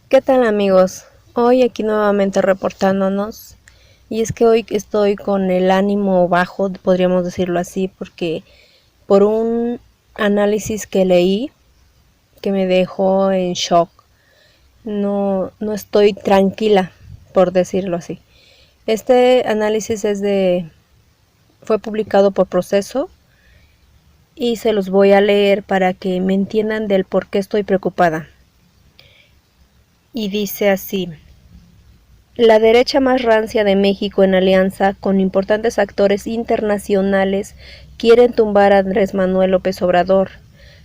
¿Qué tal amigos? Hoy aquí nuevamente reportándonos y es que hoy estoy con el ánimo bajo, podríamos decirlo así, porque por un análisis que leí que me dejó en shock, no estoy tranquila, por decirlo así. Este análisis fue publicado por Proceso y se los voy a leer para que me entiendan del por qué estoy preocupada. Y dice así: la derecha más rancia de México, en alianza con importantes actores internacionales, quieren tumbar a Andrés Manuel López Obrador.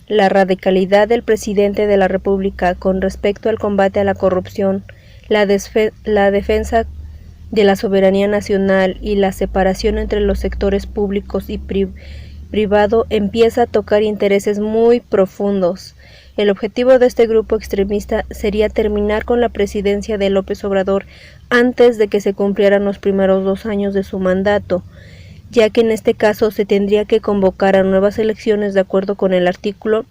La radicalidad del presidente de la República con respecto al combate a la corrupción, la defensa de la soberanía nacional y la separación entre los sectores públicos y privado empieza a tocar intereses muy profundos. El objetivo de este grupo extremista sería terminar con la presidencia de López Obrador antes de que se cumplieran los primeros 2 años de su mandato, ya que en este caso se tendría que convocar a nuevas elecciones de acuerdo con el artículo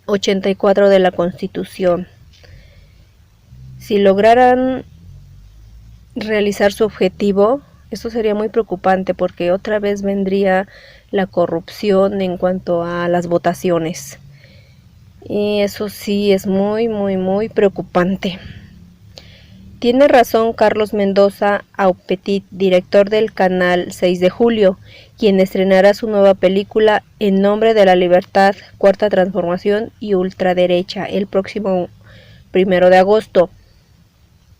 84 de la Constitución. Si lograran realizar su objetivo, esto sería muy preocupante porque otra vez vendría la corrupción en cuanto a las votaciones. Y eso sí es muy preocupante. Tiene razón Carlos Mendoza Aupetit, director del canal 6 de Julio, quien estrenará su nueva película En nombre de la libertad, cuarta transformación y ultraderecha el próximo 1 de agosto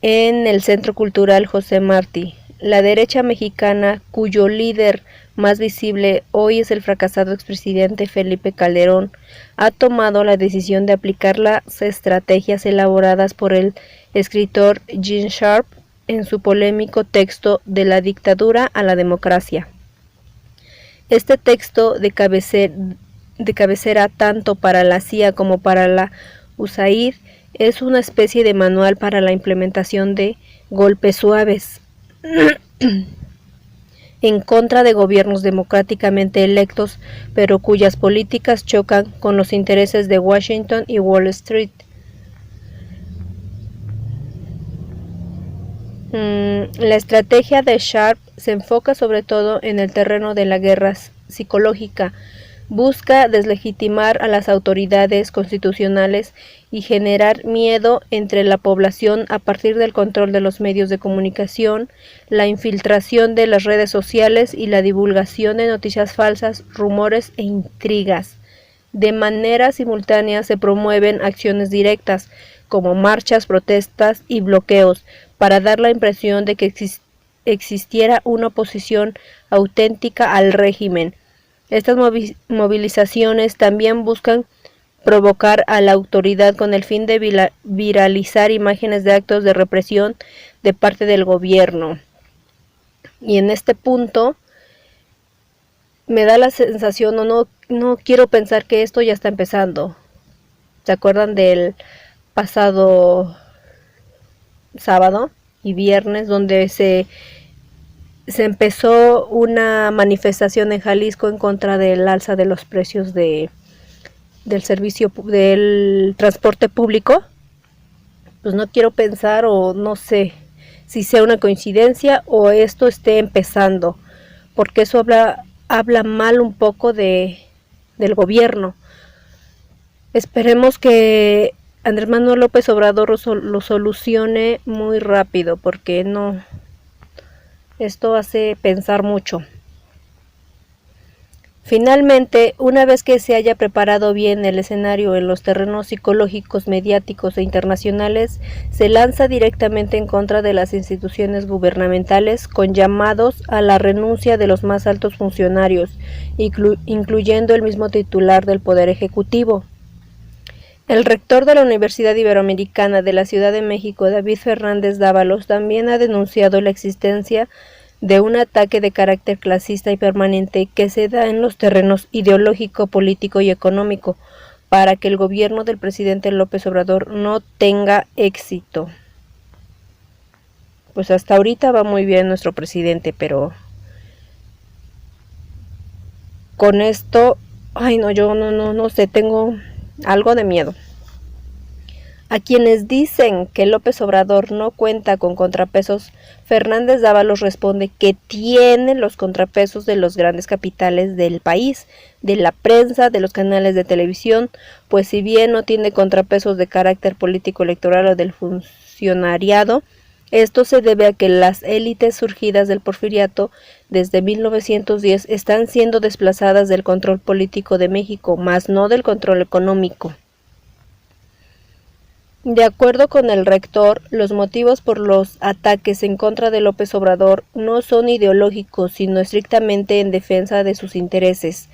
en el Centro Cultural José Martí. La derecha mexicana, cuyo líder más visible hoy es el fracasado expresidente Felipe Calderón, ha tomado la decisión de aplicar las estrategias elaboradas por el escritor Gene Sharp en su polémico texto De la dictadura a la democracia. Este texto de cabecera tanto para la CIA como para la USAID es una especie de manual para la implementación de golpes suaves en contra de gobiernos democráticamente electos, pero cuyas políticas chocan con los intereses de Washington y Wall Street. La estrategia de Sharp se enfoca sobre todo en el terreno de la guerra psicológica. Busca deslegitimar a las autoridades constitucionales y generar miedo entre la población a partir del control de los medios de comunicación, la infiltración de las redes sociales y la divulgación de noticias falsas, rumores e intrigas. De manera simultánea se promueven acciones directas, como marchas, protestas y bloqueos, para dar la impresión de que existiera una oposición auténtica al régimen. Estas movilizaciones también buscan provocar a la autoridad con el fin de viralizar imágenes de actos de represión de parte del gobierno. Y en este punto me da la sensación, no quiero pensar que esto ya está empezando. ¿Se acuerdan del pasado sábado y viernes donde se empezó una manifestación en Jalisco en contra del alza de los precios del servicio del transporte público? Pues no quiero pensar, o no sé si sea una coincidencia o esto esté empezando, porque eso habla mal un poco del gobierno. Esperemos que Andrés Manuel López Obrador lo solucione muy rápido, porque esto hace pensar mucho. Finalmente, una vez que se haya preparado bien el escenario en los terrenos psicológicos, mediáticos e internacionales, se lanza directamente en contra de las instituciones gubernamentales con llamados a la renuncia de los más altos funcionarios, incluyendo el mismo titular del Poder Ejecutivo. El rector de la Universidad Iberoamericana de la Ciudad de México, David Fernández Dávalos, también ha denunciado la existencia de un ataque de carácter clasista y permanente que se da en los terrenos ideológico, político y económico para que el gobierno del presidente López Obrador no tenga éxito. Pues hasta ahorita va muy bien nuestro presidente, pero con esto, yo no sé, tengo algo de miedo. A quienes dicen que López Obrador no cuenta con contrapesos, Fernández Dávalos responde que tiene los contrapesos de los grandes capitales del país, de la prensa, de los canales de televisión, pues si bien no tiene contrapesos de carácter político electoral o del funcionariado, esto se debe a que las élites surgidas del porfiriato desde 1910 están siendo desplazadas del control político de México, más no del control económico. De acuerdo con el rector, los motivos por los ataques en contra de López Obrador no son ideológicos, sino estrictamente en defensa de sus intereses.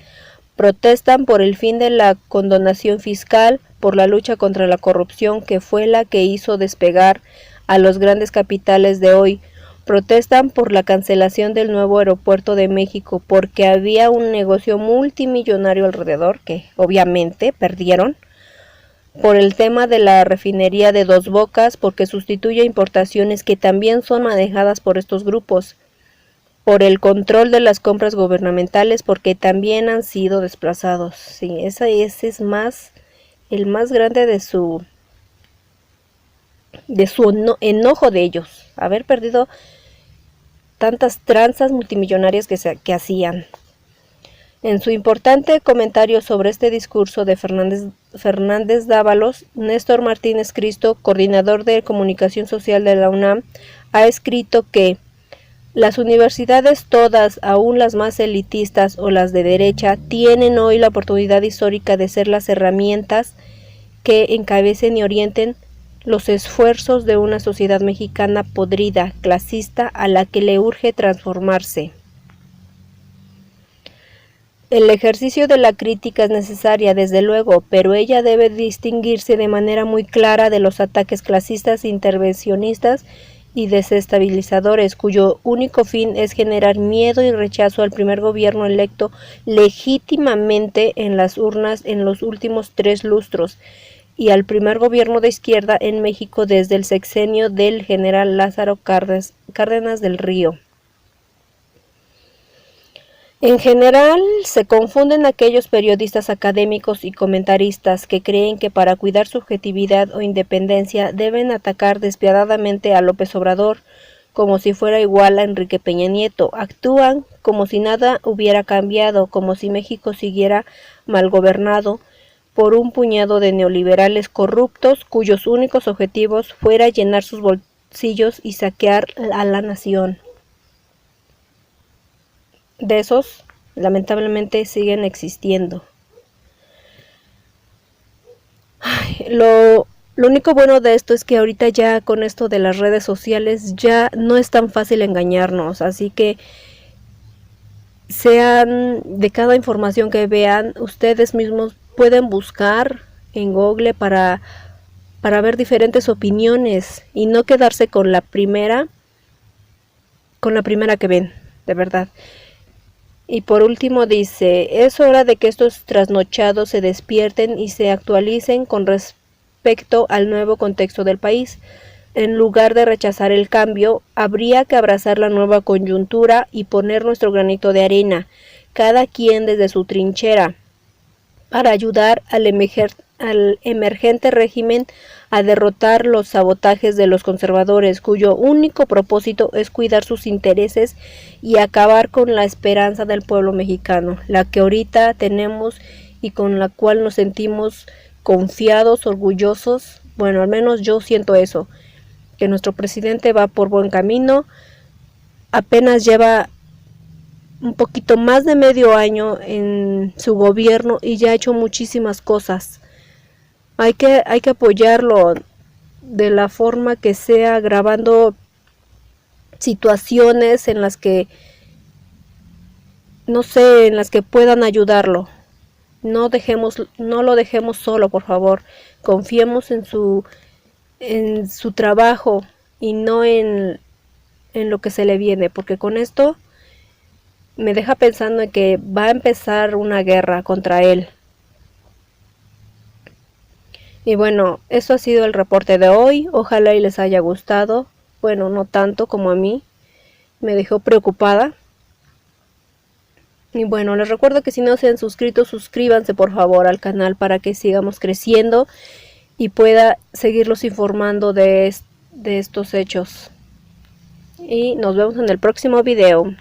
Protestan por el fin de la condonación fiscal, por la lucha contra la corrupción que fue la que hizo despegar a los grandes capitales de hoy. Protestan por la cancelación del nuevo aeropuerto de México, porque había un negocio multimillonario alrededor que obviamente perdieron. Por el tema de la refinería de Dos Bocas, porque sustituye importaciones que también son manejadas por estos grupos. Por el control de las compras gubernamentales, porque también han sido desplazados. Sí, ese es el más grande de su enojo de ellos, haber perdido tantas tranzas multimillonarias que hacían. En su importante comentario sobre este discurso de Fernández Dávalos, Néstor Martínez Cristo, coordinador de comunicación social de la UNAM, ha escrito que las universidades todas, aún las más elitistas o las de derecha, tienen hoy la oportunidad histórica de ser las herramientas que encabecen y orienten los esfuerzos de una sociedad mexicana podrida, clasista, a la que le urge transformarse. El ejercicio de la crítica es necesaria, desde luego, pero ella debe distinguirse de manera muy clara de los ataques clasistas, intervencionistas y desestabilizadores, cuyo único fin es generar miedo y rechazo al primer gobierno electo legítimamente en las urnas en los últimos 3 lustros, y al primer gobierno de izquierda en México desde el sexenio del general Lázaro Cárdenas del Río. En general, se confunden aquellos periodistas académicos y comentaristas que creen que para cuidar su objetividad o independencia deben atacar despiadadamente a López Obrador, como si fuera igual a Enrique Peña Nieto. Actúan como si nada hubiera cambiado, como si México siguiera mal gobernado por un puñado de neoliberales corruptos cuyos únicos objetivos fuera llenar sus bolsillos y saquear a la nación. De esos, lamentablemente, siguen existiendo. Lo único bueno de esto es que ahorita ya con esto de las redes sociales ya no es tan fácil engañarnos, así que sean de cada información que vean, ustedes mismos pueden buscar en Google para ver diferentes opiniones y no quedarse con la primera que ven, de verdad. Y por último dice, es hora de que estos trasnochados se despierten y se actualicen con respecto al nuevo contexto del país. En lugar de rechazar el cambio, habría que abrazar la nueva coyuntura y poner nuestro granito de arena, cada quien desde su trinchera, para ayudar al emergente régimen a derrotar los sabotajes de los conservadores, cuyo único propósito es cuidar sus intereses y acabar con la esperanza del pueblo mexicano, la que ahorita tenemos y con la cual nos sentimos confiados, orgullosos. Bueno, al menos yo siento eso, que nuestro presidente va por buen camino, apenas lleva un poquito más de medio año en su gobierno y ya ha hecho muchísimas cosas. Hay que apoyarlo de la forma que sea, grabando situaciones en las que, no sé, en las que puedan ayudarlo. No lo dejemos solo, por favor. Confiemos en su trabajo y no en lo que se le viene, porque con esto me deja pensando en que va a empezar una guerra contra él. Y bueno, eso ha sido el reporte de hoy. Ojalá y les haya gustado. Bueno, no tanto como a mí. Me dejó preocupada. Y bueno, les recuerdo que si no se han suscrito, suscríbanse por favor al canal para que sigamos creciendo. y pueda seguirlos informando de estos hechos. Y nos vemos en el próximo video.